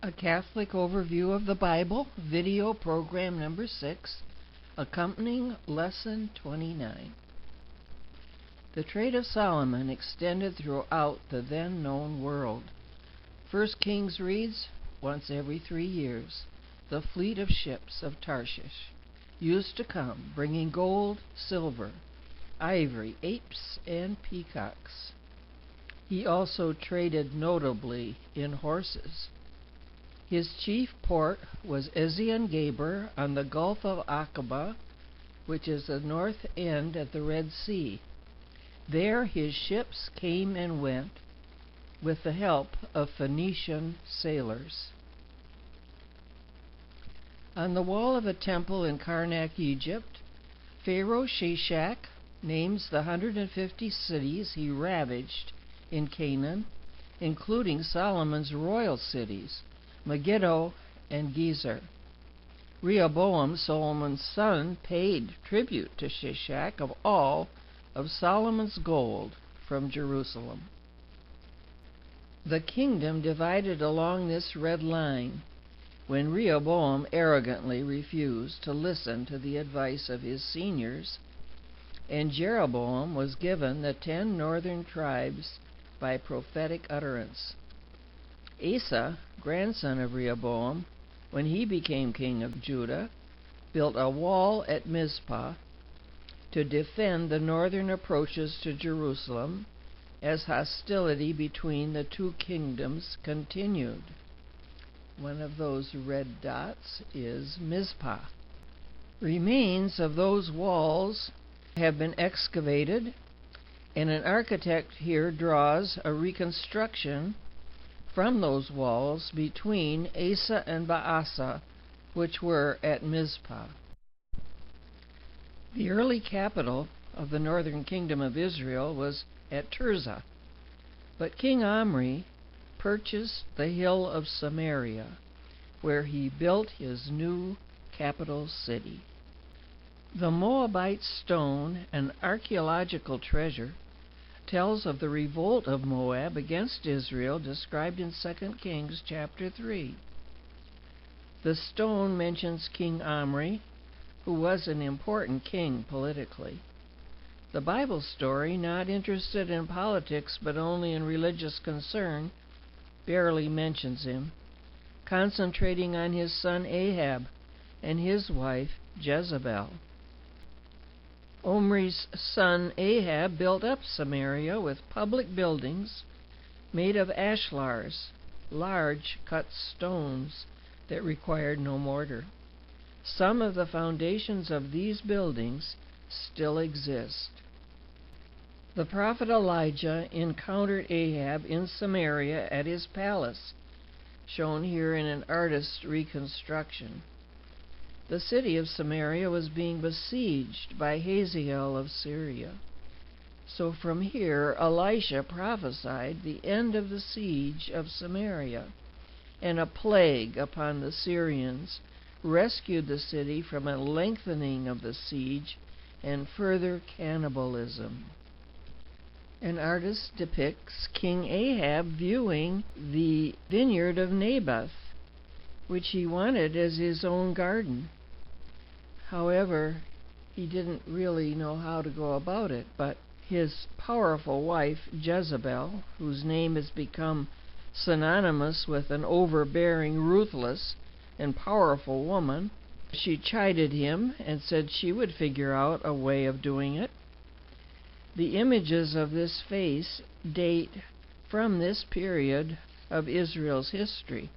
A Catholic Overview of the Bible, video program number 6, accompanying lesson 29. The trade of Solomon extended throughout the then known world. 1 Kings reads, once every 3 years, the fleet of ships of Tarshish used to come, bringing gold, silver, ivory, apes, and peacocks. He also traded notably in horses. His chief port was Ezion-Geber on the Gulf of Aqaba, which is the north end of the Red Sea. There his ships came and went with the help of Phoenician sailors. On the wall of a temple in Karnak, Egypt, Pharaoh Shishak names the 150 cities he ravaged in Canaan, including Solomon's royal cities, Megiddo and Gezer. Rehoboam, Solomon's son, paid tribute to Shishak of all of Solomon's gold from Jerusalem. The kingdom divided along this red line when Rehoboam arrogantly refused to listen to the advice of his seniors, and Jeroboam was given the 10 northern tribes by prophetic utterance. Asa, grandson of Rehoboam, when he became king of Judah, built a wall at Mizpah to defend the northern approaches to Jerusalem as hostility between the two kingdoms continued. One of those red dots is Mizpah. Remains of those walls have been excavated, and an architect here draws a reconstruction from those walls between Asa and Baasa, which were at Mizpah. The early capital of the northern kingdom of Israel was at Tirzah, but King Omri purchased the hill of Samaria, where he built his new capital city. The Moabite stone, an archaeological treasure, tells of the revolt of Moab against Israel described in 2 Kings chapter 3. The stone mentions King Omri, who was an important king politically. The Bible story, not interested in politics but only in religious concern, barely mentions him, concentrating on his son Ahab and his wife Jezebel. Omri's son Ahab built up Samaria with public buildings made of ashlars, large cut stones that required no mortar. Some of the foundations of these buildings still exist. The prophet Elijah encountered Ahab in Samaria at his palace, shown here in an artist's reconstruction. The city of Samaria was being besieged by Hazael of Syria. So from here, Elisha prophesied the end of the siege of Samaria, and a plague upon the Syrians rescued the city from a lengthening of the siege and further cannibalism. An artist depicts King Ahab viewing the vineyard of Naboth, which he wanted as his own garden. However, he didn't really know how to go about it, but his powerful wife, Jezebel, whose name has become synonymous with an overbearing, ruthless, and powerful woman, she chided him and said she would figure out a way of doing it. The images of this face date from this period of Israel's history.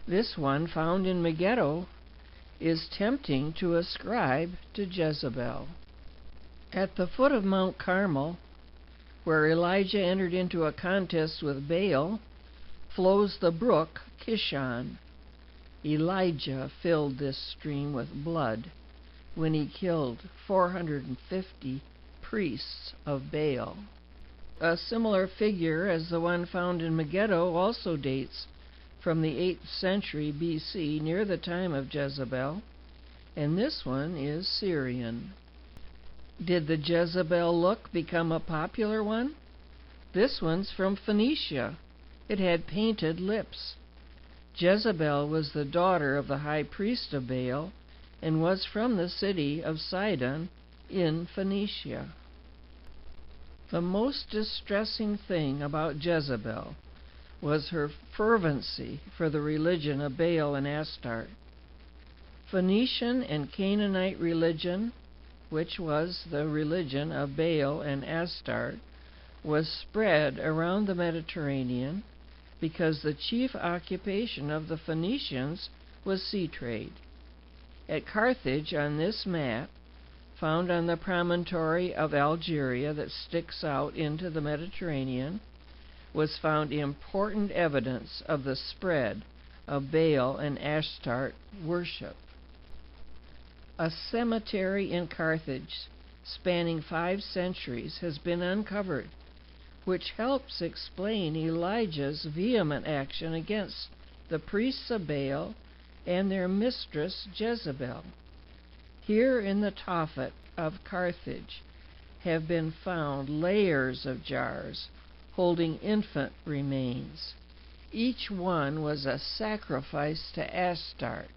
This one, found in Megiddo, is tempting to ascribe to Jezebel. At the foot of Mount Carmel, where Elijah entered into a contest with Baal, flows the brook Kishon. Elijah filled this stream with blood when he killed 450 priests of Baal. A similar figure as the one found in Megiddo also dates from the 8th century BC, near the time of Jezebel, and this one is Syrian. Did the Jezebel look become a popular one? This one's from Phoenicia. It had painted lips. Jezebel was the daughter of the high priest of Baal and was from the city of Sidon in Phoenicia. The most distressing thing about Jezebel was her fervency for the religion of Baal and Astarte. Phoenician and Canaanite religion, which was the religion of Baal and Astarte, was spread around the Mediterranean because the chief occupation of the Phoenicians was sea trade. At Carthage, on this map, found on the promontory of Algeria that sticks out into the Mediterranean, was found important evidence of the spread of Baal and Astarte worship. A cemetery in Carthage spanning 5 centuries has been uncovered, which helps explain Elijah's vehement action against the priests of Baal and their mistress Jezebel. Here in the Tophet of Carthage have been found layers of jars holding infant remains. Each one was a sacrifice to Astarte.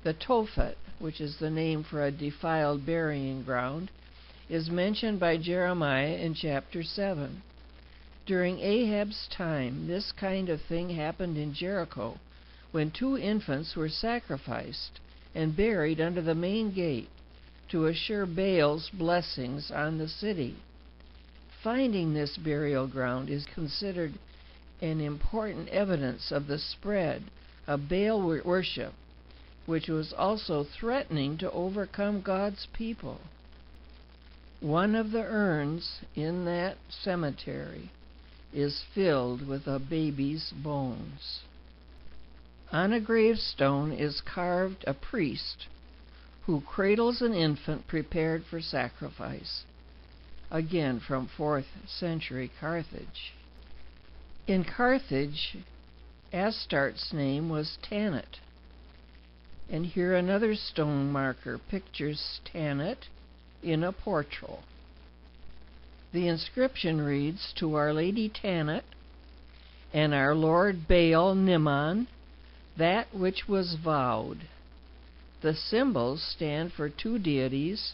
The Tophet, which is the name for a defiled burying ground, is mentioned by Jeremiah in chapter 7. During Ahab's time, this kind of thing happened in Jericho, when 2 infants were sacrificed and buried under the main gate to assure Baal's blessings on the city. Finding this burial ground is considered an important evidence of the spread of Baal worship, which was also threatening to overcome God's people. One of the urns in that cemetery is filled with a baby's bones. On a gravestone is carved a priest who cradles an infant prepared for sacrifice, again from 4th century Carthage. In Carthage, Astarte's name was Tanit, and here another stone marker pictures Tanit in a portal. The inscription reads, "To Our Lady Tanit and our Lord Baal Nimon, that which was vowed." The symbols stand for 2 deities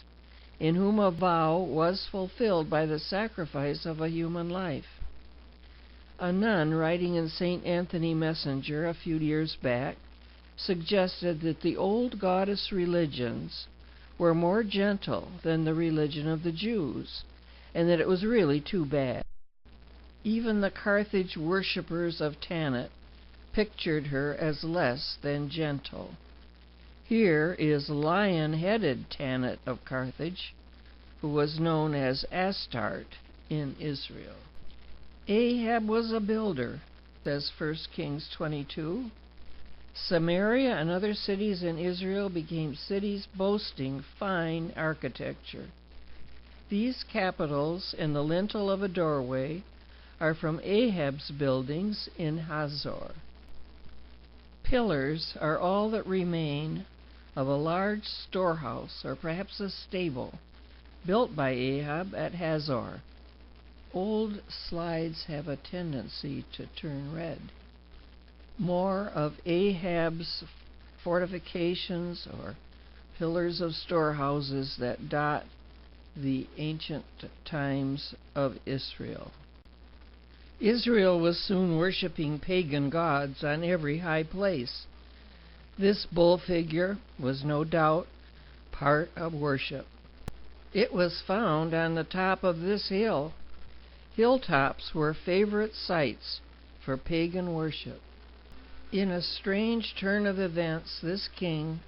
in whom a vow was fulfilled by the sacrifice of a human life. A nun writing in St. Anthony Messenger a few years back suggested that the old goddess religions were more gentle than the religion of the Jews, and that it was really too bad. Even the Carthage worshippers of Tanit pictured her as less than gentle. Here is lion-headed Tanit of Carthage, who was known as Astarte in Israel. Ahab was a builder, says 1 Kings 22. Samaria and other cities in Israel became cities boasting fine architecture. These capitals and the lintel of a doorway are from Ahab's buildings in Hazor. Pillars are all that remain of a large storehouse, or perhaps a stable, built by Ahab at Hazor. Old slides have a tendency to turn red. More of Ahab's fortifications or pillars of storehouses that dot the ancient times of Israel. Israel was soon worshiping pagan gods on every high place. This bull figure was no doubt part of worship. It was found on the top of this hill. Hilltops were favorite sites for pagan worship. In a strange turn of events, this king,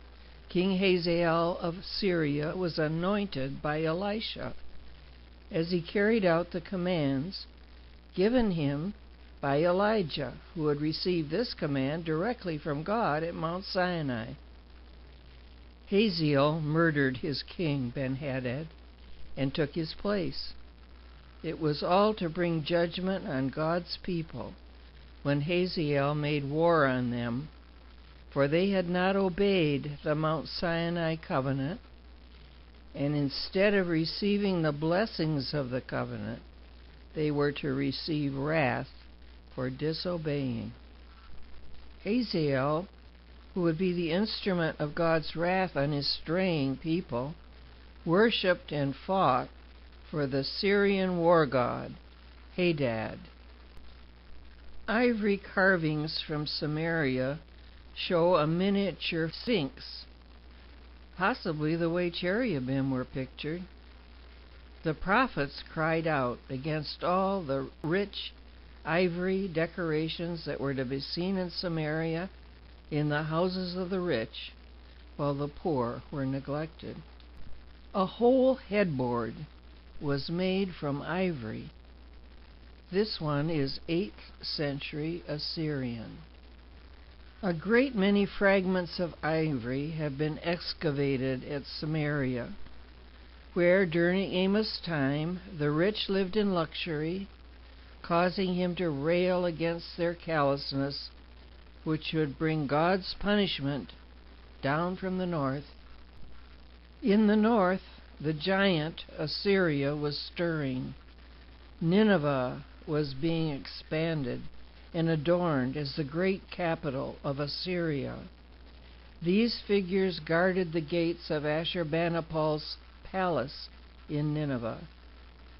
King Hazael of Syria, was anointed by Elisha as he carried out the commands given him by Elijah, who had received this command directly from God at Mount Sinai. Hazael murdered his king Ben-Hadad and took his place. It was all to bring judgment on God's people when Hazael made war on them, for they had not obeyed the Mount Sinai covenant, and instead of receiving the blessings of the covenant, they were to receive wrath for disobeying. Hazael, who would be the instrument of God's wrath on his straying people, worshipped and fought for the Syrian war god, Hadad. Ivory carvings from Samaria show a miniature sphinx, possibly the way cherubim were pictured. The prophets cried out against all the rich ivory decorations that were to be seen in Samaria in the houses of the rich, while the poor were neglected. A whole headboard was made from ivory. This one is 8th century Assyrian. A great many fragments of ivory have been excavated at Samaria, where during Amos' time the rich lived in luxury, causing him to rail against their callousness, which would bring God's punishment down from the north. In the north, the giant Assyria was stirring. Nineveh was being expanded and adorned as the great capital of Assyria. These figures guarded the gates of Ashurbanipal's palace in Nineveh.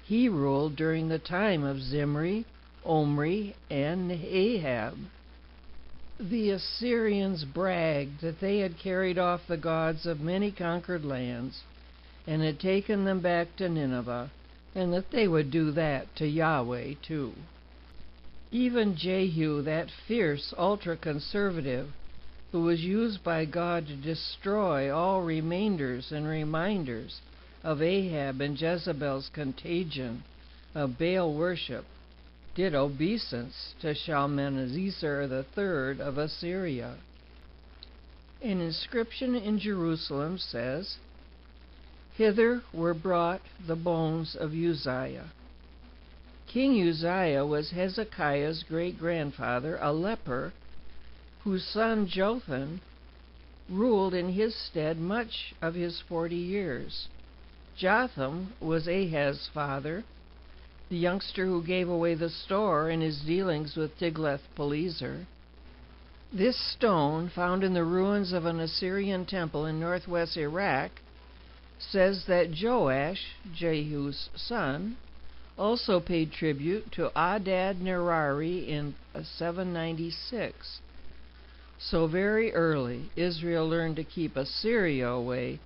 He ruled during the time of Zimri, Omri, and Ahab. The Assyrians bragged that they had carried off the gods of many conquered lands and had taken them back to Nineveh, and that they would do that to Yahweh too. Even Jehu, that fierce ultra-conservative, who was used by God to destroy all remainders and reminders of Ahab and Jezebel's contagion of Baal worship, did obeisance to Shalmaneser III of Assyria. An inscription in Jerusalem says, "Hither were brought the bones of Uzziah." King Uzziah was Hezekiah's great-grandfather, a leper, whose son Jotham ruled in his stead much of his 40 years. Jotham was Ahaz's father, the youngster who gave away the store in his dealings with Tiglath-Pileser. This stone, found in the ruins of an Assyrian temple in northwest Iraq, says that Joash, Jehu's son, also paid tribute to Adad-Nirari in 796. So very early, Israel learned to keep Assyria away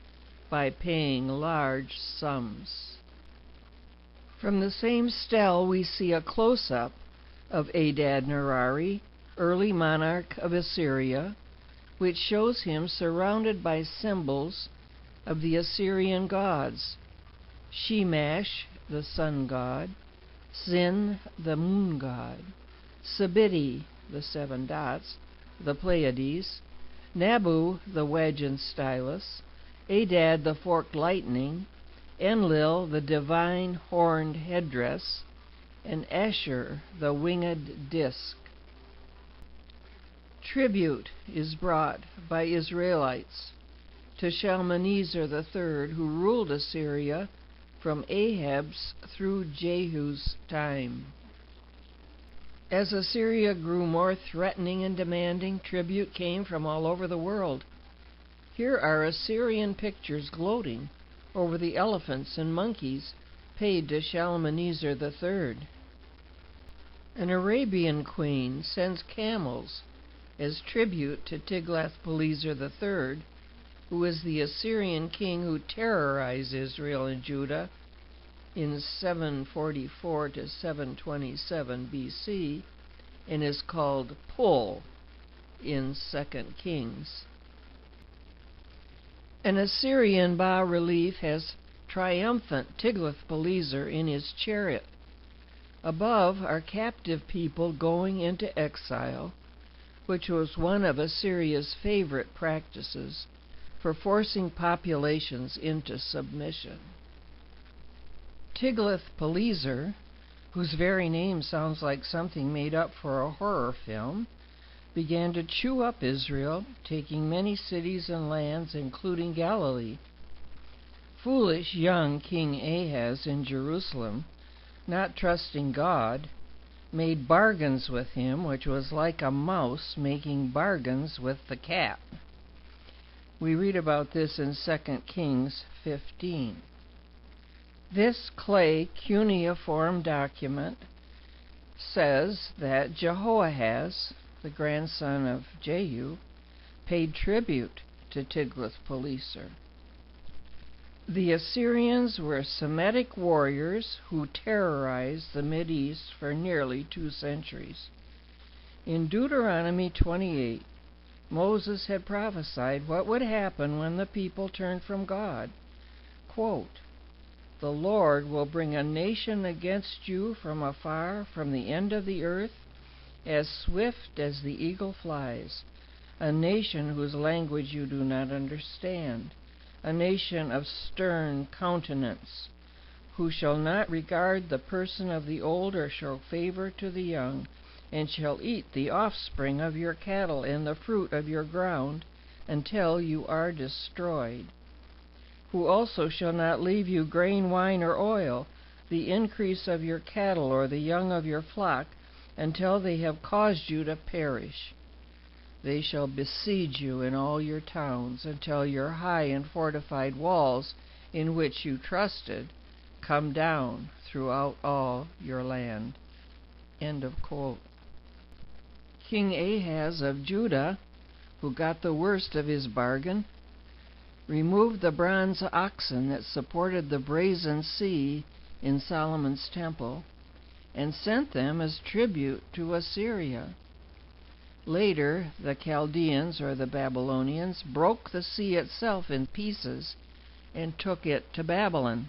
by paying large sums. From the same stele we see a close-up of Adad-Nirari, early monarch of Assyria, which shows him surrounded by symbols of the Assyrian gods: Shemash, the sun god; Sin, the moon god; Sabiti, the 7 dots, the Pleiades; Nabu, the wedge and stylus; Adad, the forked lightning; Enlil, the divine horned headdress; and Ashur, the winged disk. Tribute is brought by Israelites to Shalmaneser III, who ruled Assyria from Ahab's through Jehu's time. As Assyria grew more threatening and demanding, tribute came from all over the world. Here are Assyrian pictures gloating over the elephants and monkeys paid to Shalmaneser III. An Arabian queen sends camels as tribute to Tiglath-Pileser III, who is the Assyrian king who terrorized Israel and Judah in 744 to 727 BC and is called Pul in 2 Kings. An Assyrian bas-relief has triumphant Tiglath-Pileser in his chariot. Above are captive people going into exile, which was one of Assyria's favorite practices for forcing populations into submission. Tiglath-Pileser, whose very name sounds like something made up for a horror film, began to chew up Israel, taking many cities and lands, including Galilee. Foolish young King Ahaz in Jerusalem, not trusting God, made bargains with him, which was like a mouse making bargains with the cat. We read about this in 2 Kings 15. This clay cuneiform document says that Jehoahaz, the grandson of Jehu, paid tribute to Tiglath-Pileser. The Assyrians were Semitic warriors who terrorized the Mideast for nearly 2 centuries. In Deuteronomy 28, Moses had prophesied what would happen when the people turned from God. Quote, "The Lord will bring a nation against you from afar, from the end of the earth, as swift as the eagle flies, a nation whose language you do not understand, a nation of stern countenance, who shall not regard the person of the old or show favor to the young, and shall eat the offspring of your cattle and the fruit of your ground until you are destroyed, who also shall not leave you grain, wine, or oil, the increase of your cattle or the young of your flock, until they have caused you to perish. They shall besiege you in all your towns until your high and fortified walls, in which you trusted, come down throughout all your land." End of quote. King Ahaz of Judah, who got the worst of his bargain, removed the bronze oxen that supported the brazen sea in Solomon's temple and sent them as tribute to Assyria. Later, the Chaldeans, or the Babylonians, broke the sea itself in pieces and took it to Babylon.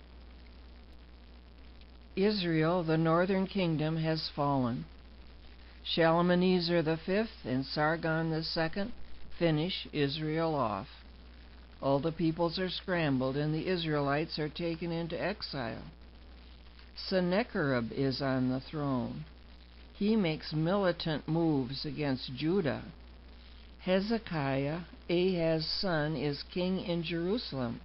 Israel, the northern kingdom, has fallen. Shalmaneser V and Sargon II finish Israel off. All the peoples are scrambled, and the Israelites are taken into exile. Sennacherib is on the throne. He makes militant moves against Judah. Hezekiah, Ahaz's son, is king in Jerusalem.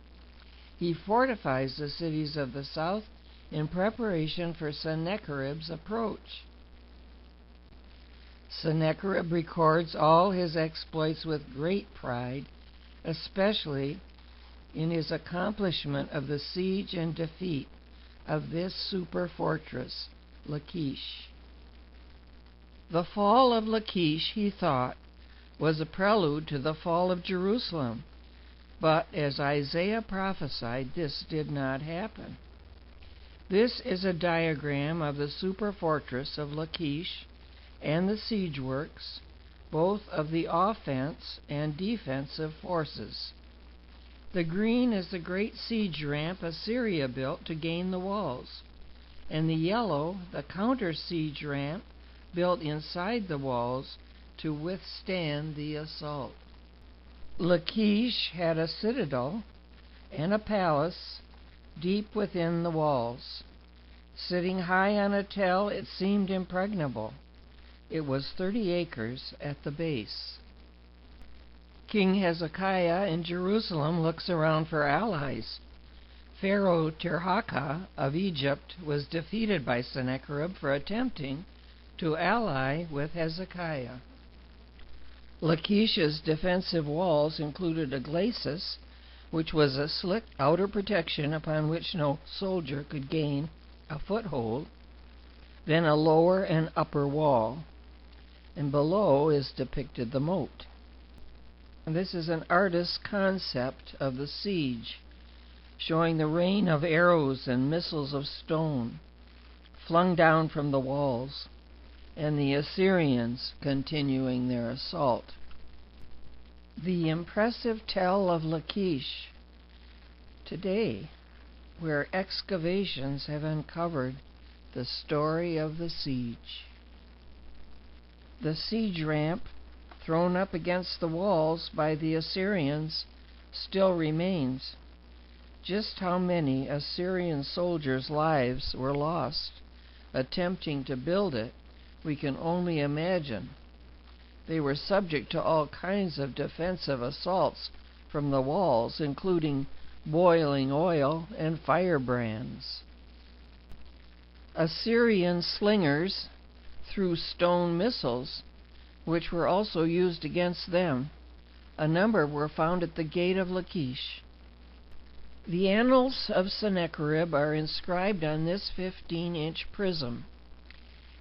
He fortifies the cities of the south in preparation for Sennacherib's approach. Sennacherib records all his exploits with great pride, especially in his accomplishment of the siege and defeat of this super fortress, Lachish. The fall of Lachish, he thought, was a prelude to the fall of Jerusalem, but as Isaiah prophesied, this did not happen. This is a diagram of the super fortress of Lachish and the siege works, both of the offense and defensive forces. The green is the great siege ramp Assyria built to gain the walls, and the yellow, the counter-siege ramp built inside the walls to withstand the assault. Lachish had a citadel and a palace deep within the walls. Sitting high on a tell, it seemed impregnable. It was 30 acres at the base. King Hezekiah in Jerusalem looks around for allies. Pharaoh Tirhakah of Egypt was defeated by Sennacherib for attempting to ally with Hezekiah. Lachish's defensive walls included a glacis, which was a slick outer protection upon which no soldier could gain a foothold, then a lower and upper wall, and below is depicted the moat. And this is an artist's concept of the siege, showing the rain of arrows and missiles of stone flung down from the walls, and the Assyrians continuing their assault. The impressive tell of Lachish today, where excavations have uncovered the story of the siege. The siege ramp, thrown up against the walls by the Assyrians, still remains. Just how many Assyrian soldiers' lives were lost attempting to build it, we can only imagine. They were subject to all kinds of defensive assaults from the walls, including boiling oil and firebrands. Assyrian slingers threw stone missiles, which were also used against them. A number were found at the gate of Lachish. The annals of Sennacherib are inscribed on this 15-inch prism.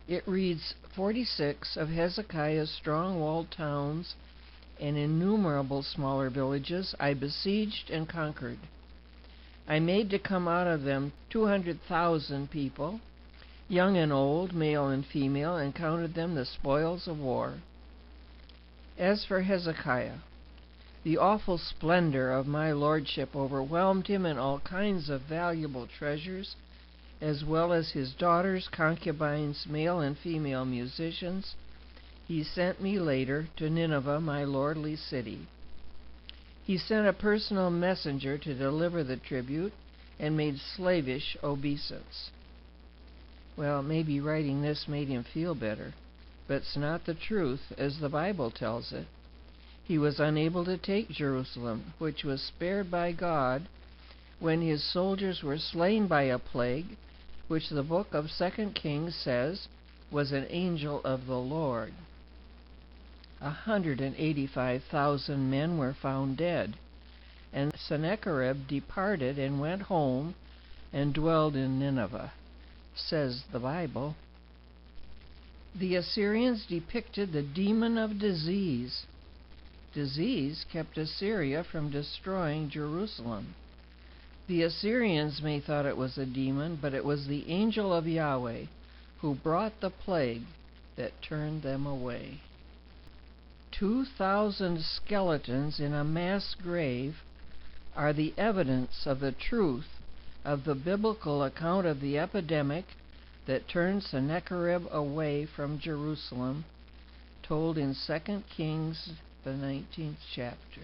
It reads 46 of Hezekiah's strong-walled towns and innumerable smaller villages I besieged and conquered. I made to come out of them 200,000 people, young and old, male and female, and counted them the spoils of war. As for Hezekiah, the awful splendor of my lordship overwhelmed him in all kinds of valuable treasures, as well as his daughters, concubines, male and female musicians. He sent me later to Nineveh, my lordly city. He sent a personal messenger to deliver the tribute and made slavish obeisance. Well, maybe writing this made him feel better, but it's not the truth as the Bible tells it. He was unable to take Jerusalem, which was spared by God when his soldiers were slain by a plague, which the book of 2 Kings says was an angel of the Lord. 185,000 men were found dead, and Sennacherib departed and went home and dwelled in Nineveh, says the Bible. The Assyrians depicted the demon of disease. Disease kept Assyria from destroying Jerusalem. The Assyrians may thought it was a demon, but it was the angel of Yahweh who brought the plague that turned them away. 2,000 skeletons in a mass grave are the evidence of the truth of the biblical account of the epidemic that turned Sennacherib away from Jerusalem, told in 2 Kings, the 19th chapter.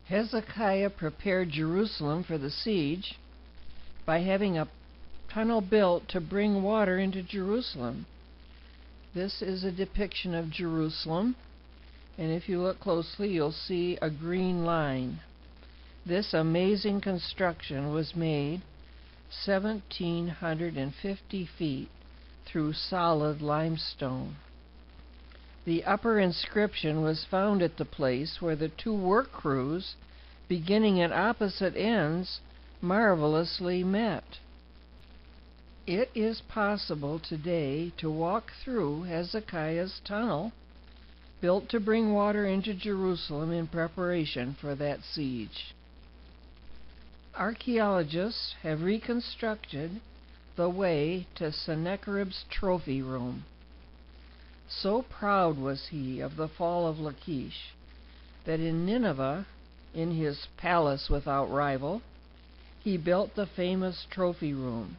Hezekiah prepared Jerusalem for the siege by having a tunnel built to bring water into Jerusalem. This is a depiction of Jerusalem, and if you look closely, you'll see a green line. This amazing construction was made 1,750 feet through solid limestone. The upper inscription was found at the place where the two work crews, beginning at opposite ends, marvelously met. It is possible today to walk through Hezekiah's tunnel, built to bring water into Jerusalem in preparation for that siege. Archaeologists have reconstructed the way to Sennacherib's trophy room. So proud was he of the fall of Lachish that in Nineveh, in his palace without rival, he built the famous trophy room.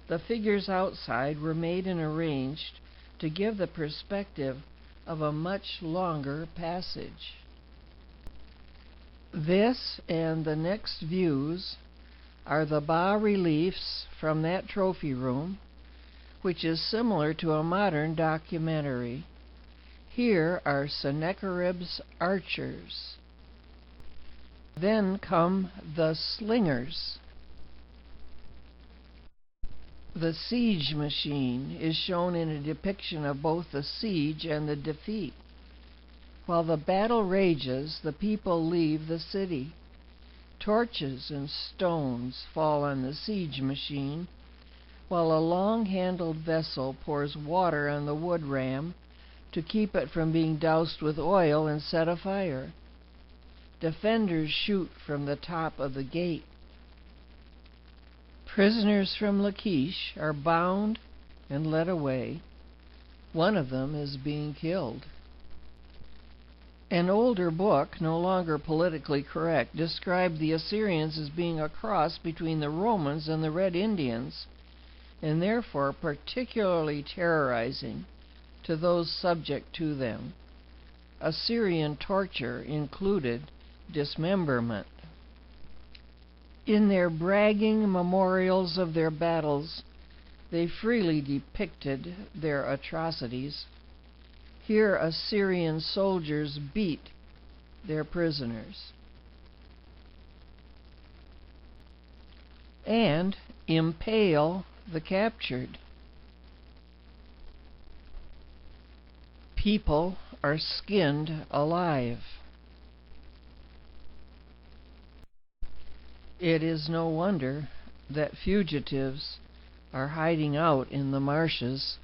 The figures outside were made and arranged to give the perspective of a much longer passage. This and the next views are the bas-reliefs from that trophy room, which is similar to a modern documentary. Here are Sennacherib's archers. Then come the slingers. The siege machine is shown in a depiction of both the siege and the defeat. While the battle rages, the people leave the city. Torches and stones fall on the siege machine, while a long-handled vessel pours water on the wood ram to keep it from being doused with oil and set afire. Defenders shoot from the top of the gate. Prisoners from Lachish are bound and led away. One of them is being killed. An older book, no longer politically correct, described the Assyrians as being a cross between the Romans and the Red Indians, and therefore particularly terrorizing to those subject to them. Assyrian torture included dismemberment. In their bragging memorials of their battles, they freely depicted their atrocities. Here Assyrian soldiers beat their prisoners and impale the captured. People are skinned alive. It is no wonder that fugitives are hiding out in the marshes.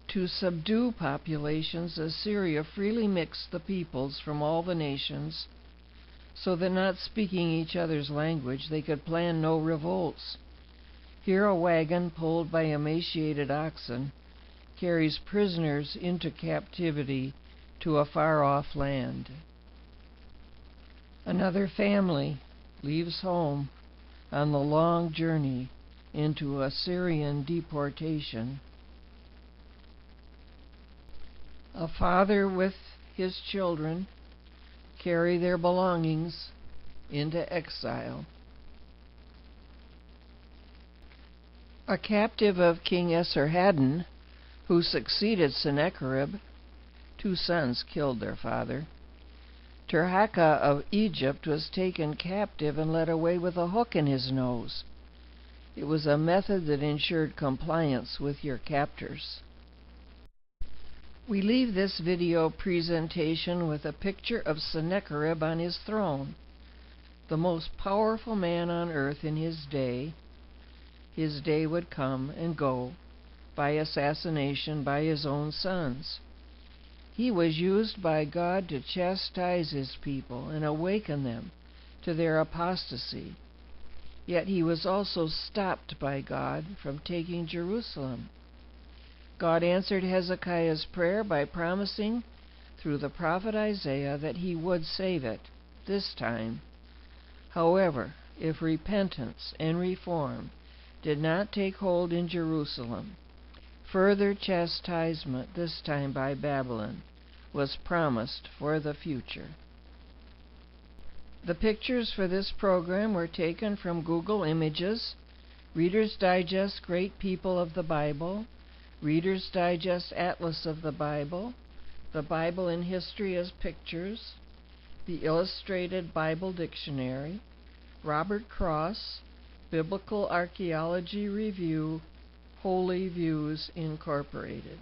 To subdue populations, Assyria freely mixed the peoples from all the nations, so that not speaking each other's language, they could plan no revolts. Here a wagon pulled by emaciated oxen carries prisoners into captivity to a far-off land. Another family leaves home on the long journey into Assyrian deportation. A father with his children carry their belongings into exile. A captive of King Esarhaddon, who succeeded Sennacherib, 2 sons killed their father. Tirhakah of Egypt was taken captive and led away with a hook in his nose. It was a method that ensured compliance with your captors. We leave this video presentation with a picture of Sennacherib on his throne, the most powerful man on earth in his day. His day would come and go by assassination by his own sons. He was used by God to chastise his people and awaken them to their apostasy. Yet he was also stopped by God from taking Jerusalem. God answered Hezekiah's prayer by promising through the prophet Isaiah that he would save it this time. However, if repentance and reform did not take hold in Jerusalem, further chastisement, this time by Babylon, was promised for the future. The pictures for this program were taken from Google Images, Reader's Digest Great People of the Bible, Reader's Digest Atlas of the Bible in History as Pictures, the Illustrated Bible Dictionary, Robert Cross, Biblical Archaeology Review, Holy Views Incorporated.